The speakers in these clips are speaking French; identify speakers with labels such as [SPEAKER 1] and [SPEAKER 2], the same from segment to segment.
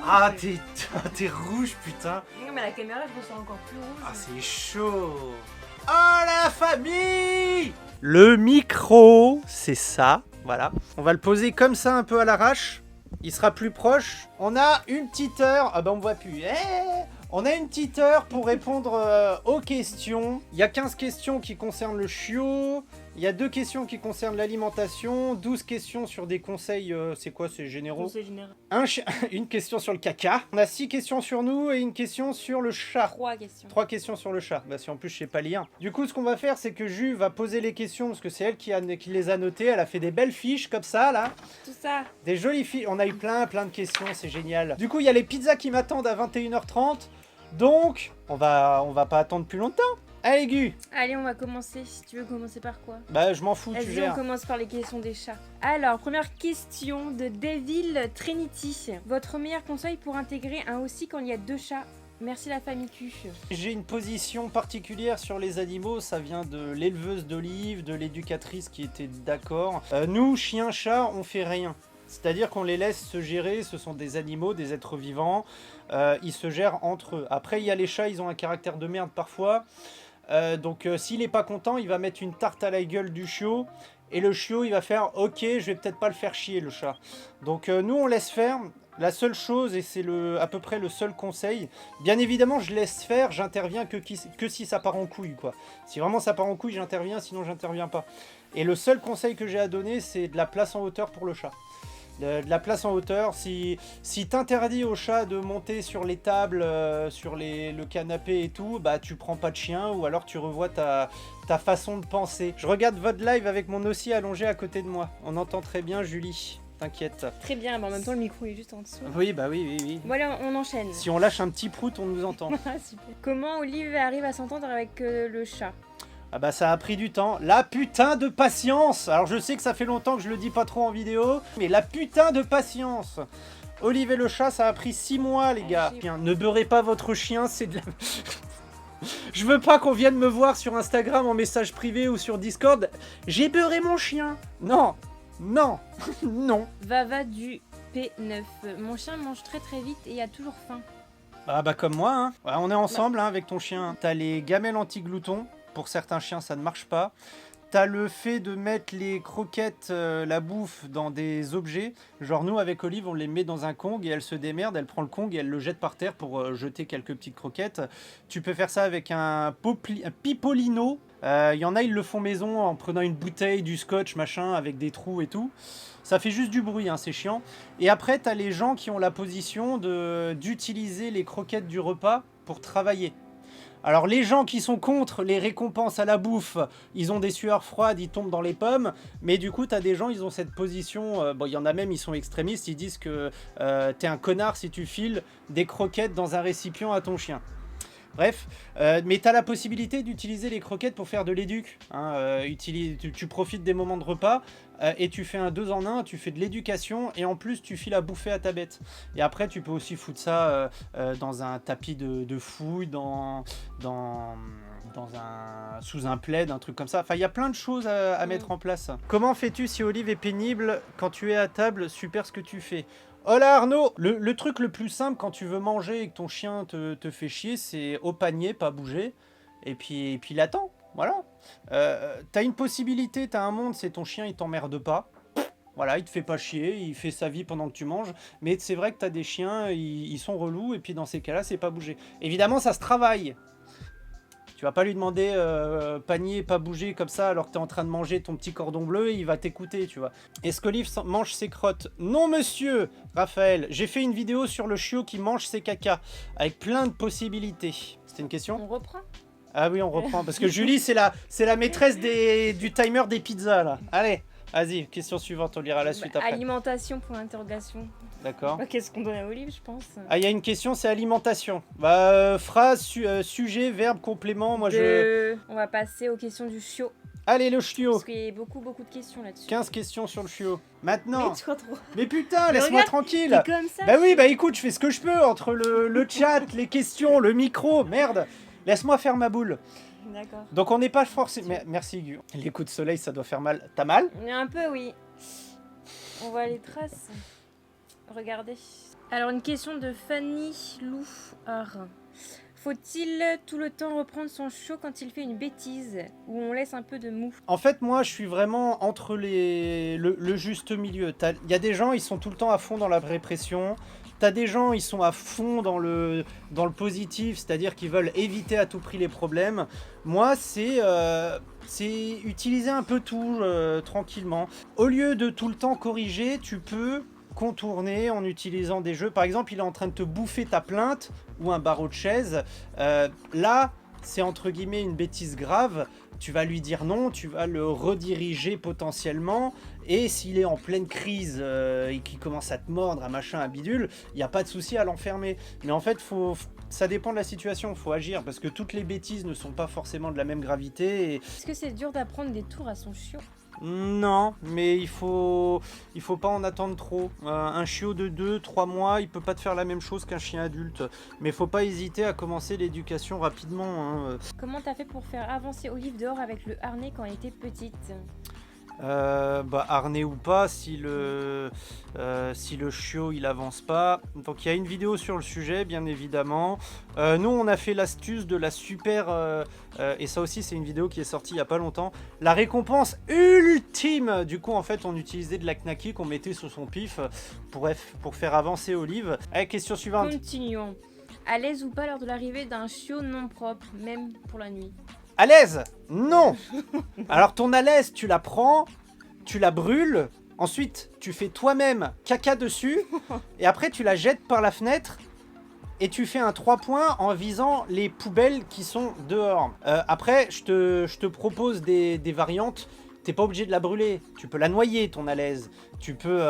[SPEAKER 1] Ah, t'es rouge, putain.
[SPEAKER 2] Non, mais à la caméra, je me sens encore plus rouge.
[SPEAKER 1] Ah, c'est chaud. Oh, la famille. Le micro, c'est ça. Voilà. On va le poser comme ça, un peu à l'arrache. Il sera plus proche. On a une petite heure. Ah, bah, on voit plus. On a une petite heure pour répondre aux questions. Il y a 15 questions qui concernent le chiot. Il y a 2 questions qui concernent l'alimentation. 12 questions sur des conseils. C'est quoi, c'est généraux?
[SPEAKER 2] Conseil général.
[SPEAKER 1] Une question sur le caca. On a 6 questions sur nous et une question sur le chat.
[SPEAKER 2] 3 questions.
[SPEAKER 1] 3 questions sur le chat. Bah si en plus je sais pas lire. Du coup ce qu'on va faire c'est que Ju va poser les questions parce que c'est elle qui les a notées. Elle a fait des belles fiches comme ça là.
[SPEAKER 2] Tout ça.
[SPEAKER 1] Des jolies fiches. On a eu plein de questions, c'est génial. Du coup il y a les pizzas qui m'attendent à 21h30. Donc on va pas attendre plus longtemps. Allez Gu.
[SPEAKER 2] Allez, on va commencer. Si tu veux commencer par quoi?
[SPEAKER 1] Bah je m'en fous, tu
[SPEAKER 2] Vas-y, on
[SPEAKER 1] gères.
[SPEAKER 2] commence par les questions des chats. Alors, première question de Devil Trinity. Votre meilleur conseil pour intégrer un aussi quand il y a 2 chats? Merci la famille Q.
[SPEAKER 1] J'ai une position particulière sur les animaux, ça vient de l'éleveuse d'Olive, de l'éducatrice qui était d'accord. Nous, chiens, chats, on fait rien. C'est-à-dire qu'on les laisse se gérer, ce sont des animaux, des êtres vivants, ils se gèrent entre eux. Après, il y a les chats, ils ont un caractère de merde parfois. Donc s'il est pas content, il va mettre une tarte à la gueule du chiot. Et le chiot, il va faire « Ok, je vais peut-être pas le faire chier, le chat. » Donc nous, on laisse faire. La seule chose, et c'est à peu près le seul conseil, bien évidemment, je laisse faire, j'interviens que si ça part en couille, quoi. Si vraiment ça part en couille, j'interviens, sinon j'interviens pas. Et le seul conseil que j'ai à donner, c'est de la place en hauteur pour le chat. De la place en hauteur, si t'interdis au chat de monter sur les tables, sur le canapé et tout, bah tu prends pas de chien ou alors tu revois ta façon de penser. Je regarde votre live avec mon ossi allongé à côté de moi. On entend très bien Julie, t'inquiète.
[SPEAKER 2] Très bien, mais en même temps, le micro est juste en dessous.
[SPEAKER 1] Oui, bah oui.
[SPEAKER 2] Voilà, on enchaîne.
[SPEAKER 1] Si on lâche un petit prout, on nous entend.
[SPEAKER 2] Ah, super. Comment Olive arrive à s'entendre avec le chat?
[SPEAKER 1] Ah bah ça a pris du temps. La putain de patience. Alors je sais que ça fait longtemps que je le dis pas trop en vidéo, mais la putain de patience. Olive et le chat, ça a pris 6 mois les gars. Bien, ne beurrez pas votre chien, c'est de la... Je veux pas qu'on vienne me voir sur Instagram en message privé ou sur Discord. J'ai beurré mon chien. Non, non, non.
[SPEAKER 2] Vava du P9. Mon chien mange très vite et a toujours faim.
[SPEAKER 1] Ah bah comme moi, hein. Ouais, on est ensemble hein, avec ton chien. T'as les gamelles anti-gloutons. Pour certains chiens, ça ne marche pas. T'as le fait de mettre les croquettes, la bouffe dans des objets. Genre nous, avec Olive, on les met dans un Kong et elle se démerde. Elle prend le Kong et elle le jette par terre pour jeter quelques petites croquettes. Tu peux faire ça avec un pipolino. Il y en a, ils le font maison en prenant une bouteille, du scotch, machin, avec des trous et tout. Ça fait juste du bruit, hein, c'est chiant. Et après, t'as les gens qui ont la position d'utiliser les croquettes du repas pour travailler. Alors les gens qui sont contre les récompenses à la bouffe, ils ont des sueurs froides, ils tombent dans les pommes. Mais du coup, t'as des gens, ils ont cette position... bon, il y en a même, ils sont extrémistes, ils disent que t'es un connard si tu files des croquettes dans un récipient à ton chien. Bref, mais tu as la possibilité d'utiliser les croquettes pour faire de l'éduc. Hein, tu profites des moments de repas et tu fais un 2 en 1, tu fais de l'éducation et en plus tu files à bouffer à ta bête. Et après tu peux aussi foutre ça dans un tapis de fouille, sous un plaid, un truc comme ça. Enfin, il y a plein de choses à mettre en place. Comment fais-tu si Olive est pénible quand tu es à table? Super ce que tu fais. Oh là Arnaud, le truc le plus simple quand tu veux manger et que ton chien te fait chier, c'est au panier, pas bouger, et puis l'attends, voilà. T'as une possibilité, t'as un monde, c'est ton chien, il t'emmerde pas. Voilà, il te fait pas chier, il fait sa vie pendant que tu manges, mais c'est vrai que t'as des chiens, ils sont relous, et puis dans ces cas-là, c'est pas bouger. Évidemment, ça se travaille. Tu vas pas lui demander panier, pas bouger comme ça alors que tu es en train de manger ton petit cordon bleu, il va t'écouter, tu vois. Est-ce qu'Olive mange ses crottes? Non monsieur Raphaël, j'ai fait une vidéo sur le chiot qui mange ses cacas, avec plein de possibilités. C'était une question?
[SPEAKER 2] On reprend?
[SPEAKER 1] Ah oui, on reprend, parce que Julie, c'est la maîtresse du timer des pizzas, là. Allez, vas-y, question suivante, on lira la suite après.
[SPEAKER 2] Alimentation, point d'interrogation.
[SPEAKER 1] D'accord.
[SPEAKER 2] Qu'est-ce qu'on donne à Olive, je pense?
[SPEAKER 1] Ah, il y a une question, c'est alimentation. Bah, phrase, sujet, verbe, complément, moi
[SPEAKER 2] On va passer aux questions du chiot.
[SPEAKER 1] Allez, le chiot.
[SPEAKER 2] Parce qu'il y a beaucoup de questions là-dessus.
[SPEAKER 1] 15 questions sur le chiot. Maintenant.
[SPEAKER 2] Mais, trop.
[SPEAKER 1] Mais putain, laisse-moi tranquille.
[SPEAKER 2] Comme ça,
[SPEAKER 1] bah oui, bah écoute, je fais ce que je peux entre le chat, les questions, le micro. Merde. Laisse-moi faire ma boule.
[SPEAKER 2] D'accord.
[SPEAKER 1] Donc on n'est pas forcément... Merci Gu. Les coups de soleil, ça doit faire mal. T'as mal?
[SPEAKER 2] Un peu, oui. On voit les traces. Regardez. Alors, une question de Fanny Louard. Faut-il tout le temps reprendre son chiot quand il fait une bêtise ou on laisse un peu de mou?
[SPEAKER 1] En fait, moi, je suis vraiment entre le juste milieu. Il y a des gens, ils sont tout le temps à fond dans la répression. T'as des gens, ils sont à fond dans le positif, c'est-à-dire qu'ils veulent éviter à tout prix les problèmes. Moi, c'est utiliser un peu tout tranquillement. Au lieu de tout le temps corriger, tu peux contourner en utilisant des jeux. Par exemple, il est en train de te bouffer ta plainte ou un barreau de chaise. Là, c'est entre guillemets une bêtise grave. Tu vas lui dire non, tu vas le rediriger potentiellement. Et s'il est en pleine crise et qu'il commence à te mordre, à machin, à bidule, il n'y a pas de souci à l'enfermer. Mais en fait, ça dépend de la situation, il faut agir. Parce que toutes les bêtises ne sont pas forcément de la même gravité.
[SPEAKER 2] Est-ce que c'est dur d'apprendre des tours à son chiot?
[SPEAKER 1] Non, mais il faut pas en attendre trop. Un chiot de 2-3 mois, il peut pas te faire la même chose qu'un chien adulte. Mais faut pas hésiter à commencer l'éducation rapidement. Hein.
[SPEAKER 2] Comment t'as fait pour faire avancer Olive dehors avec le harnais quand elle était petite?
[SPEAKER 1] Harnais ou pas, si le chiot il avance pas. Donc il y a une vidéo sur le sujet, bien évidemment. Nous on a fait l'astuce de la super et ça aussi c'est une vidéo qui est sortie il y a pas longtemps, la récompense ultime. Du coup en fait on utilisait de la knacky qu'on mettait sur son pif pour faire avancer Olive. Allez, question suivante.
[SPEAKER 2] Continuons. À l'aise ou pas lors de l'arrivée d'un chiot non propre, même pour la nuit?
[SPEAKER 1] À l'aise? Non. Alors ton à l'aise, tu la prends, tu la brûles, ensuite tu fais toi-même caca dessus, et après tu la jettes par la fenêtre, et tu fais un 3 points en visant les poubelles qui sont dehors. Après, je te propose des variantes. T'es pas obligé de la brûler, tu peux la noyer ton à l'aise, tu peux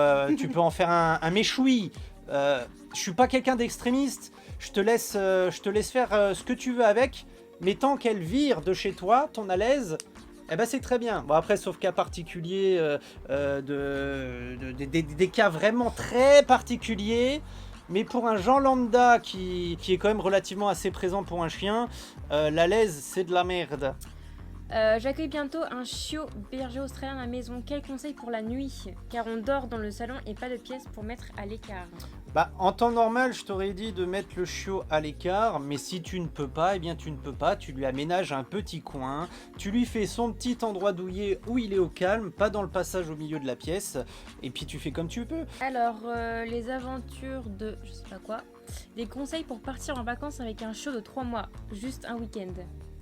[SPEAKER 1] en faire un méchoui. Je suis pas quelqu'un d'extrémiste, je te laisse faire ce que tu veux avec. Mais tant qu'elle vire de chez toi, ton à l'aise, eh ben c'est très bien. Bon après, sauf cas particulier, des cas vraiment très particuliers. Mais pour un Jean lambda qui est quand même relativement assez présent pour un chien, la l'aise c'est de la merde.
[SPEAKER 2] J'accueille bientôt un chiot berger australien à la maison. Quel conseil pour la nuit? Car on dort dans le salon et pas de pièce pour mettre à l'écart.
[SPEAKER 1] En temps normal, je t'aurais dit de mettre le chiot à l'écart, mais si tu ne peux pas, eh bien tu ne peux pas. Tu lui aménages un petit coin, tu lui fais son petit endroit douillet où il est au calme, pas dans le passage au milieu de la pièce, et puis tu fais comme tu peux.
[SPEAKER 2] Alors, les aventures de je sais pas quoi. Des conseils pour partir en vacances avec un chiot de 3 mois, juste un week-end.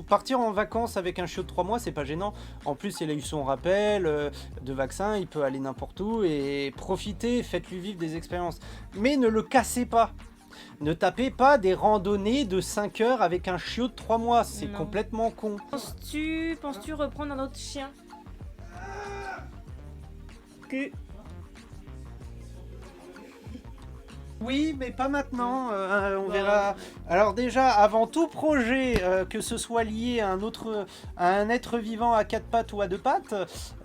[SPEAKER 1] Partir en vacances avec un chiot de 3 mois, c'est pas gênant. En plus, il a eu son rappel de vaccin, il peut aller n'importe où et profitez, faites-lui vivre des expériences. Mais ne le cassez pas. Ne tapez pas des randonnées de 5 heures avec un chiot de 3 mois, c'est
[SPEAKER 2] Non.
[SPEAKER 1] complètement con.
[SPEAKER 2] Penses-tu reprendre un autre chien?
[SPEAKER 1] Oui, mais pas maintenant, on verra. Alors déjà, avant tout projet, que ce soit lié à un être vivant à 4 pattes ou à 2 pattes,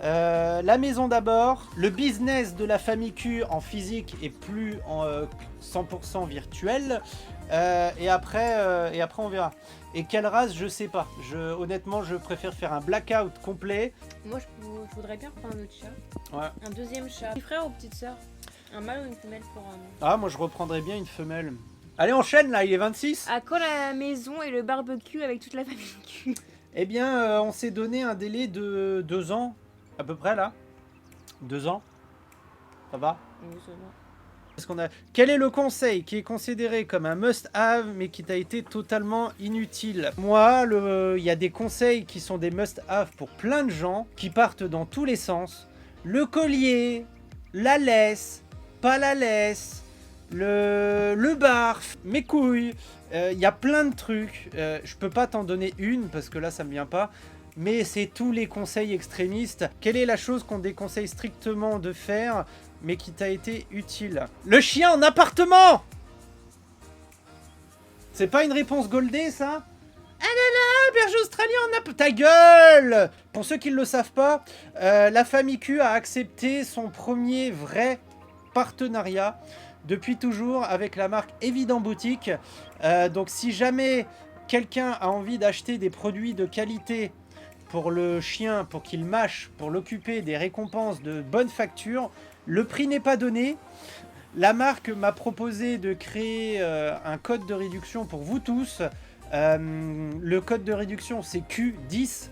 [SPEAKER 1] la maison d'abord, le business de la famille Q en physique et plus en 100% virtuel, et après on verra. Et quelle race, je sais pas. Honnêtement, je préfère faire un blackout complet.
[SPEAKER 2] Moi, je voudrais bien reprendre un autre chat.
[SPEAKER 1] Ouais.
[SPEAKER 2] Un deuxième chat. Petit frère ou petite sœur? Un mâle ou une femelle pour un...
[SPEAKER 1] Ah, moi je reprendrais bien une femelle. Allez, enchaîne là, il est 26.
[SPEAKER 2] À quand la maison et le barbecue avec toute la famille Q?
[SPEAKER 1] Eh bien, on s'est donné un délai de 2 ans, à peu près là. 2 ans. Ça va?
[SPEAKER 2] Oui, ça va.
[SPEAKER 1] Quel est le conseil qui est considéré comme un must-have mais qui t'a été totalement inutile? Moi, il y a des conseils qui sont des must-have pour plein de gens, qui partent dans tous les sens. Le collier, la laisse, pas la laisse, le barf, mes couilles. Il y a plein de trucs. Je peux pas t'en donner une parce que là ça me vient pas. Mais c'est tous les conseils extrémistes. Quelle est la chose qu'on déconseille strictement de faire mais qui t'a été utile? Le chien en appartement! C'est pas une réponse goldée, ça? Ah là là, berger australien en appartement! Ta gueule! Pour ceux qui ne le savent pas, la famille Q a accepté son premier vrai partenariat depuis toujours avec la marque Evident Boutique. Donc si jamais quelqu'un a envie d'acheter des produits de qualité pour le chien, pour qu'il mâche, pour l'occuper, des récompenses de bonne facture, le prix n'est pas donné. La marque m'a proposé de créer un code de réduction pour vous tous. Le code de réduction, c'est Q10.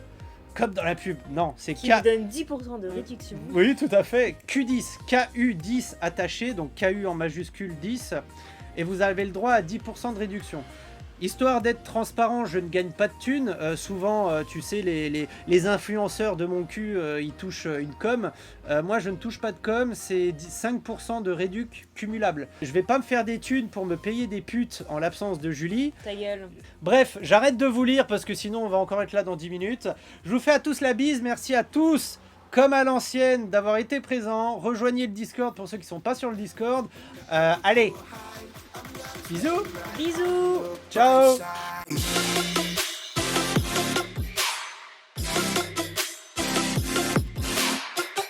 [SPEAKER 1] Comme dans la pub. Non, c'est
[SPEAKER 2] Qui vous donne 10% de réduction.
[SPEAKER 1] Oui, tout à fait. Q10. KU10 attaché. Donc KU en majuscule 10. Et vous avez le droit à 10% de réduction. Histoire d'être transparent, je ne gagne pas de thunes. Souvent, tu sais, les influenceurs de mon cul, ils touchent une com. Moi, je ne touche pas de com, c'est 5% de réduc cumulable. Je vais pas me faire des thunes pour me payer des putes en l'absence de Julie.
[SPEAKER 2] Ta gueule.
[SPEAKER 1] Bref, j'arrête de vous lire parce que sinon, on va encore être là dans 10 minutes. Je vous fais à tous la bise, merci à tous comme à l'ancienne d'avoir été présents. Rejoignez le Discord pour ceux qui sont pas sur le Discord. Allez, bisous.
[SPEAKER 2] Bisous.
[SPEAKER 1] Ciao.